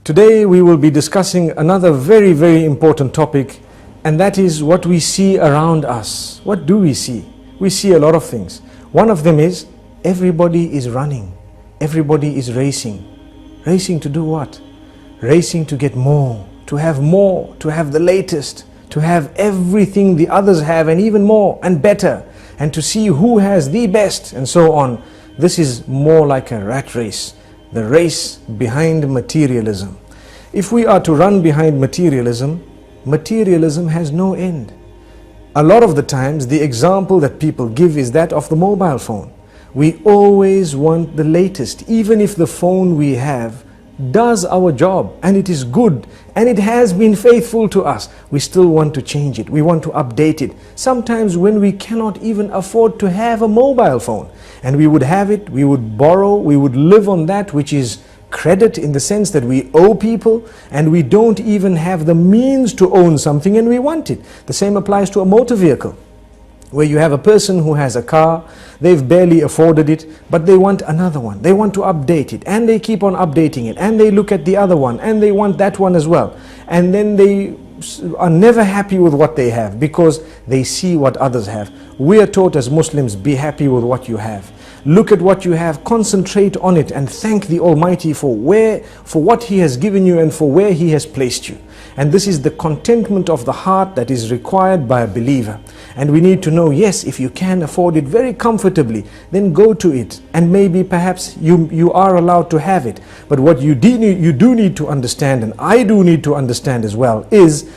Today we will be discussing another very, very important topic, and that is what we see around us. What do we see? We see a lot of things. One of them is everybody is running. Everybody is racing. Racing to do what? Racing to get more, to have the latest, to have everything the others have and even more and better, and to see who has the best and so on. This is more like a rat race. The race behind materialism. If we are to run behind materialism, materialism has no end. A lot of the times, the example that people give is that of the mobile phone. We always want the latest, even if the phone we have does our job and it is good and it has been faithful to us. We still want to change it. We want to update it. Sometimes when we cannot even afford to have a mobile phone, and we would have it, we would borrow, we would live on that which is credit, in the sense that we owe people and we don't even have the means to own something and we want it. The same applies to a motor vehicle, where you have a person who has a car, they've barely afforded it, but they want another one. They want to update it, and they keep on updating it, and they look at the other one and they want that one as well. And then they are never happy with what they have because they see what others have. We are taught as Muslims, be happy with what you have. Look at what you have, concentrate on it, and thank the Almighty for what He has given you and for where He has placed you. And this is the contentment of the heart that is required by a believer. And we need to know, yes, if you can afford it very comfortably, then go to it. And maybe perhaps you are allowed to have it. But what you do need to understand, and I do need to understand as well, is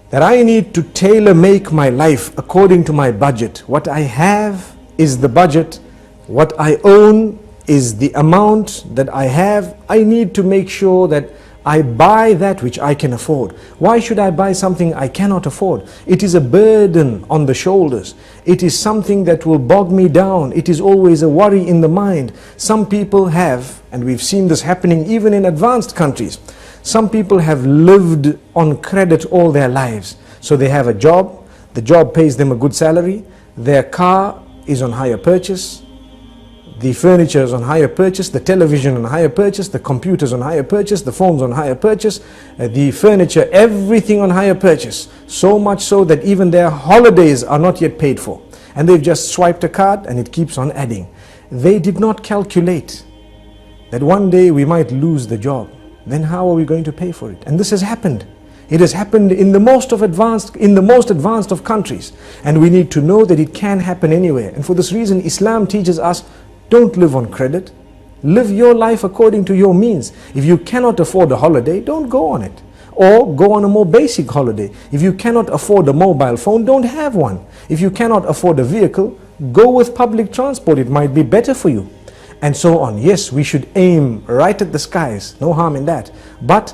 that I need to tailor-make my life according to my budget. What I have is the budget. What I own is the amount that I have. I need to make sure that I buy that which I can afford. Why should I buy something I cannot afford? It is a burden on the shoulders. It is something that will bog me down. It is always a worry in the mind. Some people have, and we've seen this happening even in advanced countries, some people have lived on credit all their lives. So they have a job, the job pays them a good salary, their car is on hire purchase, the furniture is on hire purchase, the television on hire purchase, the computers on hire purchase, the phones on hire purchase, the furniture, everything on hire purchase. So much so that even their holidays are not yet paid for. And they've just swiped a card and it keeps on adding. They did not calculate that one day we might lose the job. Then how are we going to pay for it? And this has happened. It has happened in the most advanced of countries. And we need to know that it can happen anywhere. And for this reason, Islam teaches us, don't live on credit. Live your life according to your means. If you cannot afford a holiday, don't go on it. Or go on a more basic holiday. If you cannot afford a mobile phone, don't have one. If you cannot afford a vehicle, go with public transport. It might be better for you. And so on. Yes, we should aim right at the skies. No harm in that. But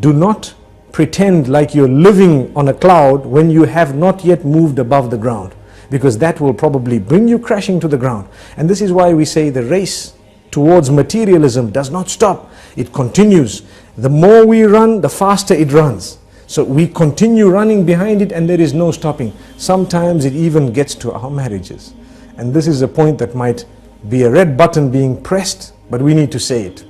do not pretend like you're living on a cloud when you have not yet moved above the ground, because that will probably bring you crashing to the ground. And this is why we say the race towards materialism does not stop. It continues. The more we run, the faster it runs. So we continue running behind it and there is no stopping. Sometimes it even gets to our marriages. And this is a point that might be a red button being pressed, but we need to say it.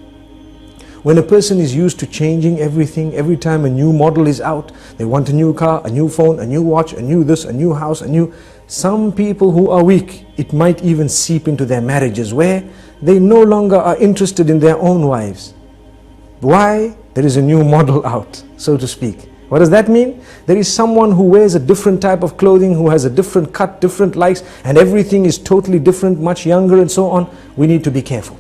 When a person is used to changing everything, every time a new model is out, they want a new car, a new phone, a new watch, a new this, a new house, some people who are weak, it might even seep into their marriages where they no longer are interested in their own wives. Why? There is a new model out, so to speak. What does that mean? There is someone who wears a different type of clothing, who has a different cut, different likes, and everything is totally different, much younger and so on. We need to be careful.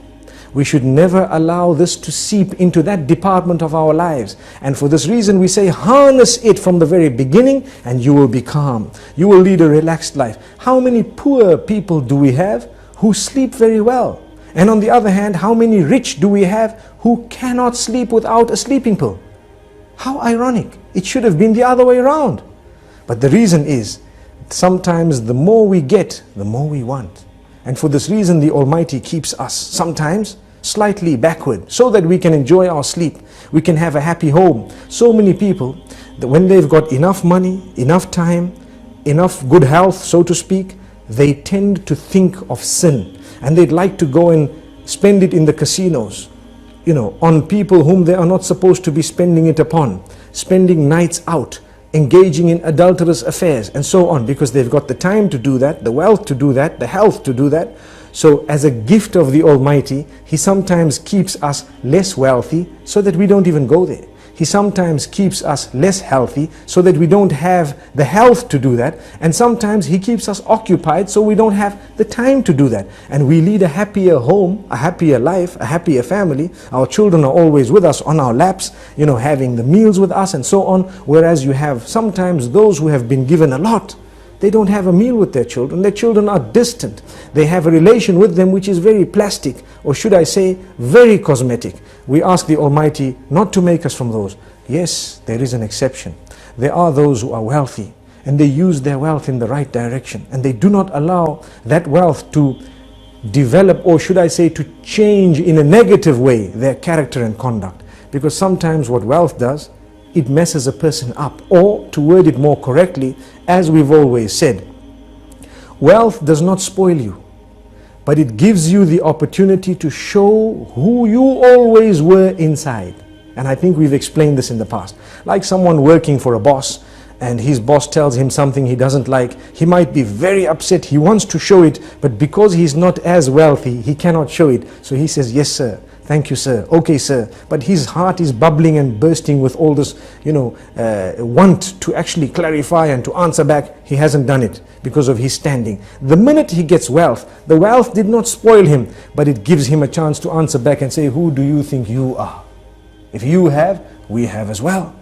We should never allow this to seep into that department of our lives. And for this reason we say, harness it from the very beginning and you will be calm. You will lead a relaxed life. How many poor people do we have who sleep very well? And on the other hand, how many rich do we have who cannot sleep without a sleeping pill? How ironic. It should have been the other way around. But the reason is, sometimes the more we get, the more we want. And for this reason, the Almighty keeps us sometimes slightly backward so that we can enjoy our sleep. We can have a happy home. So many people, that when they've got enough money, enough time, enough good health, so to speak, they tend to think of sin. And they'd like to go and spend it in the casinos. on people whom they are not supposed to be spending it upon, spending nights out, engaging in adulterous affairs and so on, because they've got the time to do that, the wealth to do that, the health to do that. So as a gift of the Almighty, He sometimes keeps us less wealthy so that we don't even go there. He sometimes keeps us less healthy so that we don't have the health to do that. And sometimes He keeps us occupied so we don't have the time to do that. And we lead a happier home, a happier life, a happier family. Our children are always with us on our laps, having the meals with us and so on. Whereas you have sometimes those who have been given a lot, they don't have a meal with their children. Their children are distant. They have a relation with them which is very plastic, or should I say, very cosmetic. We ask the Almighty not to make us from those. Yes, there is an exception. There are those who are wealthy and they use their wealth in the right direction, and they do not allow that wealth to develop, or should I say, to change in a negative way their character and conduct. Because sometimes what wealth does, it messes a person up. Or, to word it more correctly, as we've always said, wealth does not spoil you, but it gives you the opportunity to show who you always were inside. And I think we've explained this in the past. Like someone working for a boss, and his boss tells him something he doesn't like, he might be very upset, he wants to show it, but because he's not as wealthy, he cannot show it. So he says, yes sir, thank you sir, okay sir. But his heart is bubbling and bursting with all this, want to actually clarify and to answer back. He hasn't done it because of his standing. The minute he gets wealth, the wealth did not spoil him, but it gives him a chance to answer back and say, who do you think you are? If you have, we have as well.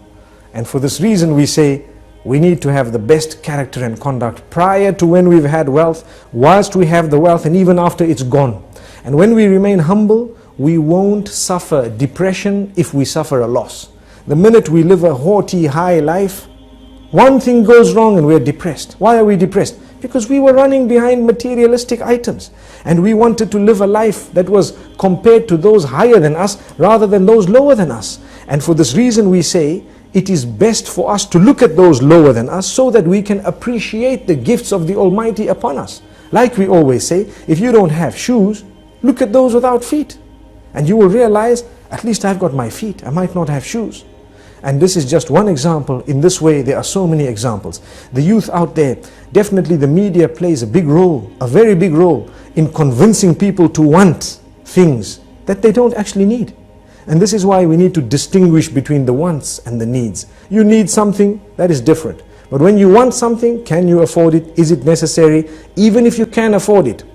And for this reason we say, we need to have the best character and conduct prior to when we've had wealth, whilst we have the wealth, and even after it's gone. And when we remain humble, we won't suffer depression if we suffer a loss. The minute we live a haughty, high life, one thing goes wrong and we're depressed. Why are we depressed? Because we were running behind materialistic items, and we wanted to live a life that was compared to those higher than us rather than those lower than us. And for this reason we say, it is best for us to look at those lower than us so that we can appreciate the gifts of the Almighty upon us. Like we always say, if you don't have shoes, look at those without feet, and you will realize, at least I've got my feet, I might not have shoes. And this is just one example. In this way, there are so many examples. The youth out there, definitely the media plays a big role, a very big role, in convincing people to want things that they don't actually need. And this is why we need to distinguish between the wants and the needs. You need something, that is different. But when you want something, can you afford it? Is it necessary? Even if you can afford it,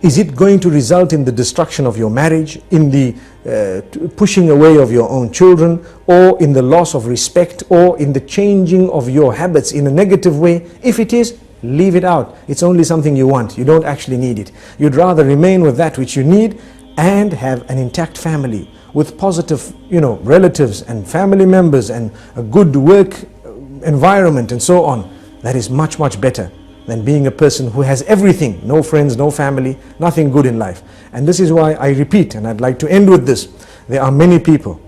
is it going to result in the destruction of your marriage, in the pushing away of your own children, or in the loss of respect, or in the changing of your habits in a negative way? If it is, leave it out. It's only something you want. You don't actually need it. You'd rather remain with that which you need and have an intact family with positive, relatives and family members and a good work environment and so on. That is much, much better than being a person who has everything, no friends, no family, nothing good in life. And this is why I repeat, and I'd like to end with this. There are many people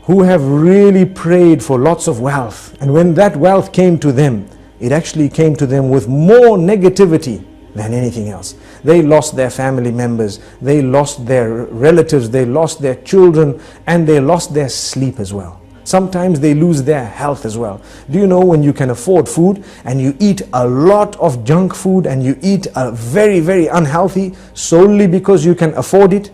who have really prayed for lots of wealth, and when that wealth came to them, it actually came to them with more negativity than anything else. They lost their family members, they lost their relatives, they lost their children, and they lost their sleep as well. Sometimes they lose their health as well. Do you know, when you can afford food and you eat a lot of junk food and you eat a very, very unhealthy solely because you can afford it?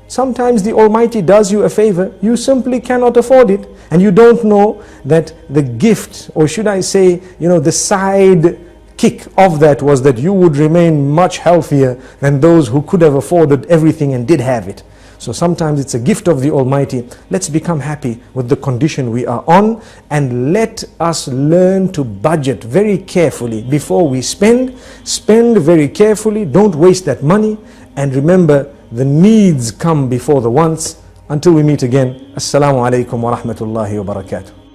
Sometimes the Almighty does you a favor, you simply cannot afford it, and you don't know that the gift, or should I say, the side kick of that was that you would remain much healthier than those who could have afforded everything and did have it. So sometimes it's a gift of the Almighty. Let's become happy with the condition we are on, and let us learn to budget very carefully before we spend. Spend very carefully, don't waste that money, and remember, the needs come before the wants. Until we meet again, Assalamu alaikum wa rahmatullahi wa barakatuh.